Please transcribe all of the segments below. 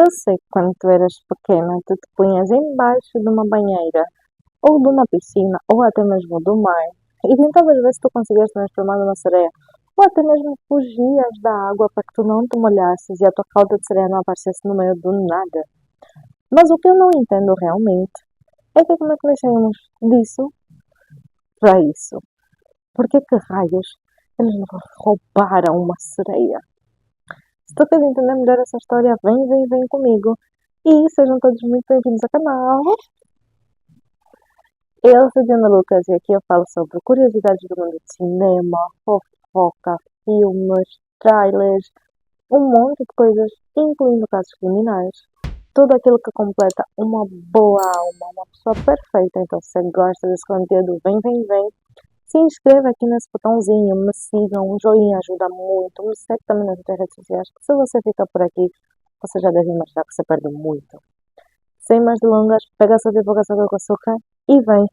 Eu sei que quando tu eras pequena, tu te punhas embaixo de uma banheira, ou de uma piscina, ou até mesmo do mar, e tentavas ver se tu conseguias transformar numa sereia, ou até mesmo fugias da água para que tu não te molhasses e a tua cauda de sereia não aparecesse no meio do nada. Mas o que eu não entendo realmente é que como é que nós saímos disso para isso? Por que raios eles nos roubaram uma sereia? Se tu queres entender melhor essa história, vem comigo. E sejam todos muito bem-vindos ao canal. Eu sou Diana Lucas e aqui eu falo sobre curiosidades do mundo de cinema, fofoca, filmes, trailers, um monte de coisas, incluindo casos criminais. Tudo aquilo que completa uma boa alma, uma pessoa perfeita. Então, se você gosta desse conteúdo, vem. Se inscreva aqui nesse botãozinho, me sigam, um joinha ajuda muito, me segue também nas outras redes sociais, que se você fica por aqui, você já deve imaginar que você perde muito. Sem mais delongas, pega a sua pipoca, açúcar com açúcar e vem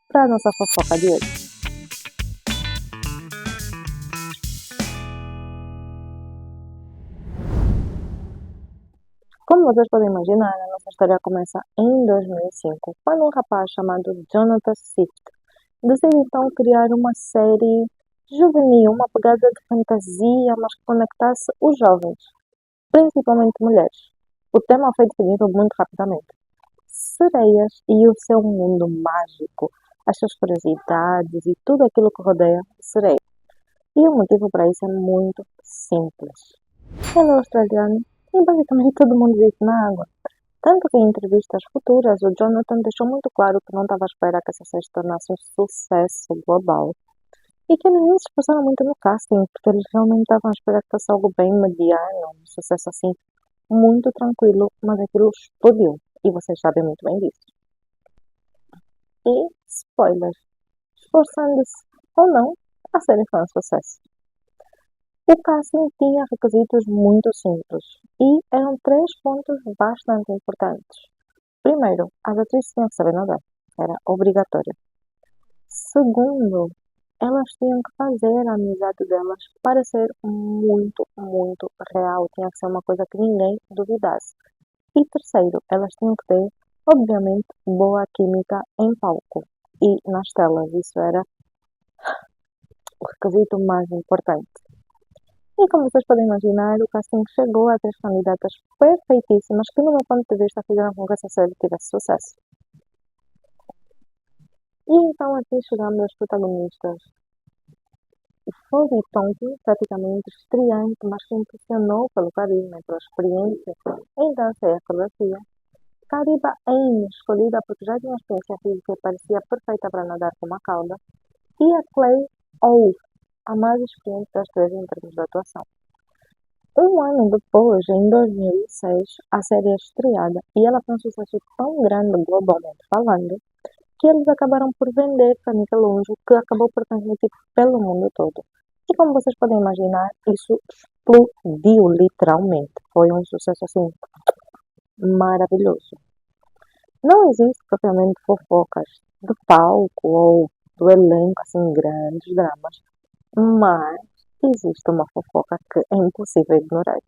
para a nossa fofoca de hoje. Como vocês podem imaginar, a nossa história começa em 2005, quando um rapaz chamado Jonathan Swift decide então criar uma série juvenil, uma pegada de fantasia, mas que conectasse os jovens, principalmente mulheres. O tema foi definido muito rapidamente. Sereias e o seu mundo mágico, as suas curiosidades e tudo aquilo que rodeia a sereia. E o motivo para isso é muito simples. Ele é australiano e basicamente todo mundo vive na água. Tanto que em entrevistas futuras, o Jonathan deixou muito claro que não estava à espera que essa série se tornasse um sucesso global. E que eles nem se esforçaram muito no casting, porque eles realmente estavam à espera que fosse algo bem mediano, um sucesso assim, muito tranquilo, mas aquilo explodiu. E vocês sabem muito bem disso. E, spoiler, esforçando-se ou não, a série foi um sucesso. O casting tinha requisitos muito simples e eram três pontos bastante importantes. Primeiro, as atrizes tinham que saber nadar, era obrigatório. Segundo, elas tinham que fazer a amizade delas parecer muito real, tinha que ser uma coisa que ninguém duvidasse. E terceiro, elas tinham que ter, obviamente, boa química em palco e nas telas, isso era o requisito mais importante. E como vocês podem imaginar, o casting chegou a três candidatas perfeitíssimas que, no meu ponto de vista, fizeram com que essa série tivesse sucesso. E então aqui chegamos às protagonistas. Foi Tonkin, praticamente estreante, mas que impressionou pelo carisma e pela experiência em dança e acrobacia. Kariba Ain, escolhida porque já tinha experiência física e parecia perfeita para nadar com uma cauda. E a Clay Ou, a mais experiente das três em termos de atuação. Um ano depois, em 2006, a série é estreada e ela foi um sucesso tão grande globalmente falando que eles acabaram por vender para Nickelodeon, que acabou por transmitir pelo mundo todo. E como vocês podem imaginar, isso explodiu literalmente. Foi um sucesso assim maravilhoso. Não existe propriamente fofocas do palco ou do elenco, assim, grandes dramas, mas existe uma fofoca que é impossível ignorar.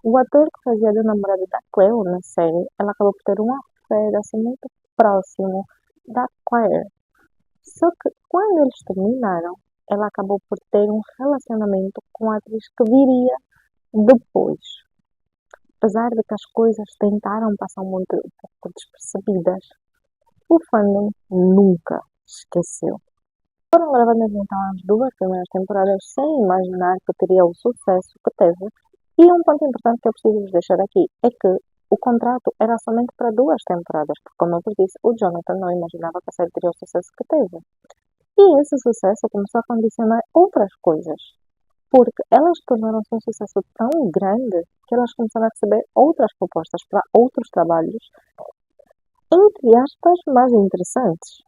O ator que fazia de namorado da Cleo na série, ela acabou por ter uma fé assim muito próximo da Claire. Só que quando eles terminaram, ela acabou por ter um relacionamento com a atriz que viria depois. Apesar de que as coisas tentaram passar um pouco despercebidas, o fandom nunca esqueceu. Foram gravadas então as duas primeiras temporadas sem imaginar que teria o sucesso que teve. E um ponto importante que eu preciso vos deixar aqui é que o contrato era somente para duas temporadas, porque como eu vos disse, o Jonathan não imaginava que a série teria o sucesso que teve. E esse sucesso começou a condicionar outras coisas, porque elas tornaram-se um sucesso tão grande que elas começaram a receber outras propostas para outros trabalhos, entre aspas, mais interessantes.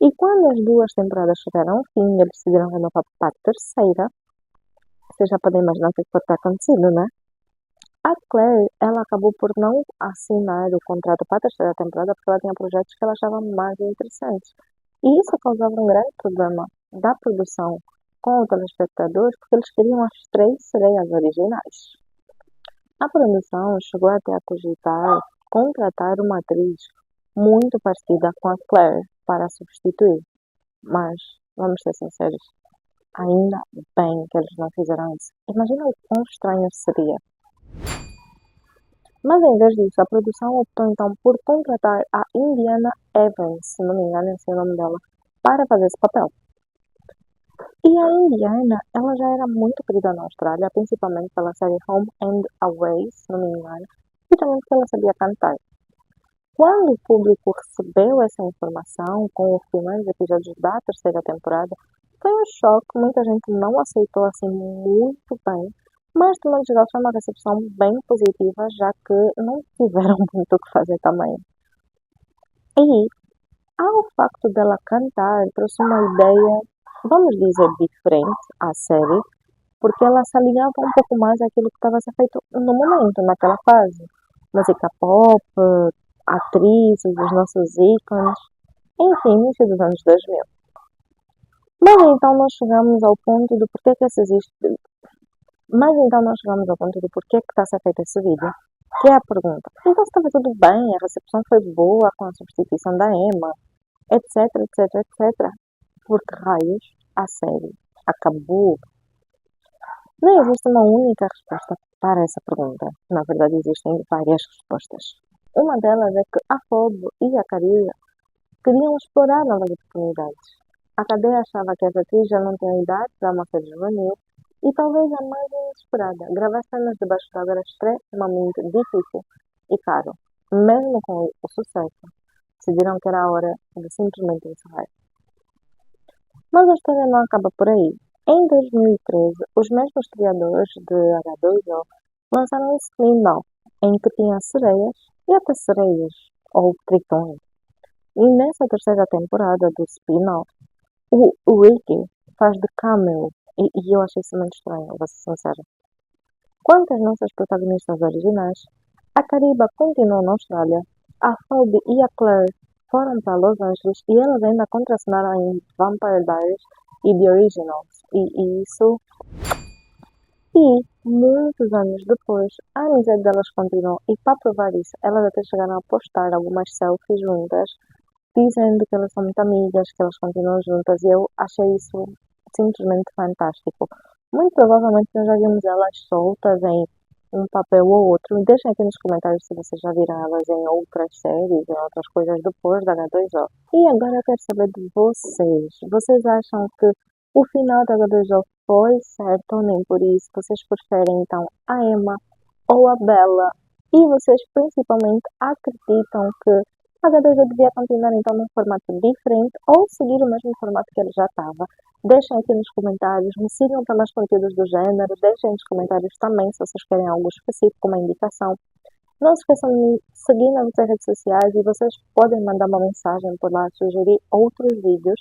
E quando as duas temporadas chegaram ao fim e eles decidiram renovar para a terceira, vocês já podem imaginar o que pode ter acontecido, né? A Claire, ela acabou por não assinar o contrato para a terceira temporada porque ela tinha projetos que ela achava mais interessantes. E isso causava um grande problema da produção com os telespectadores porque eles queriam as três sereias originais. A produção chegou até a cogitar contratar uma atriz muito parecida com a Claire para a substituir, mas, vamos ser sinceros, ainda bem que eles não fizeram isso. Imagina o quão estranho seria. Mas em vez disso, a produção optou então por contratar a Indiana Evans, se não me engano, esse é o nome dela, para fazer esse papel. E a Indiana, ela já era muito querida na Austrália, principalmente pela série Home and Away, se não me engano, e também porque ela sabia cantar. Quando o público recebeu essa informação com os primeiros episódios da terceira temporada, foi um choque, muita gente não aceitou assim muito bem, mas de modo geral foi uma recepção bem positiva, já que não tiveram muito o que fazer também. E ao facto dela cantar, trouxe uma ideia, vamos dizer, diferente à série, porque ela se alinhava um pouco mais àquilo que estava a ser feito no momento, naquela fase. Música pop, atrizes, os nossos ícones, enfim, início dos anos 2000. Mas então nós chegamos ao ponto do porquê que esse existe. Mas então nós chegamos ao ponto do porquê que está a ser feito esse vídeo, que é a pergunta. Então se estava tudo bem, a recepção foi boa com a substituição da Emma, etc, etc, etc. Por que raios a série acabou? Não existe uma única resposta para essa pergunta. Na verdade, existem várias respostas. Uma delas é que a Fob e a Carilla queriam explorar novas oportunidades. A cadeia achava que essa atriz já não tinha idade para uma série juvenil e talvez a mais inesperada. Gravar cenas debaixo d'água era extremamente difícil e caro. Mesmo com o sucesso, decidiram que era a hora de simplesmente encerrar. Mas a história não acaba por aí. Em 2013, os mesmos criadores de H2O lançaram um spin-off em que tinha sereias e até sereias, ou tritões. E nessa terceira temporada do spin-off, o Ricky faz de cameo, e eu achei isso muito estranho, vou ser sincera. Quanto às nossas protagonistas originais, a Cariba continuou na Austrália, a Phoebe e a Claire foram para Los Angeles e elas ainda contracenaram em Vampire Diaries e The Originals. E isso. E, muitos anos depois, a amizade delas continuou e para provar isso, elas até chegaram a postar algumas selfies juntas, dizendo que elas são muito amigas, que elas continuam juntas e eu achei isso simplesmente fantástico. Muito provavelmente nós já vimos elas soltas em um papel ou outro. Deixem aqui nos comentários se vocês já viram elas em outras séries, em outras coisas depois da H2O. E agora eu quero saber de vocês. Vocês acham que o final da H2O foi certo ou nem por isso? Vocês preferem então a Emma ou a Bella? E vocês principalmente acreditam que a H2O devia continuar então num formato diferente ou seguir o mesmo formato que ele já estava? Deixem aqui nos comentários, me sigam para mais conteúdos do gênero, deixem nos comentários também se vocês querem algo específico, uma indicação. Não se esqueçam de me seguir nas outras redes sociais e vocês podem mandar uma mensagem por lá, sugerir outros vídeos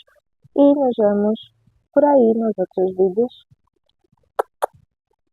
e nos vemos por aí nos outros vídeos.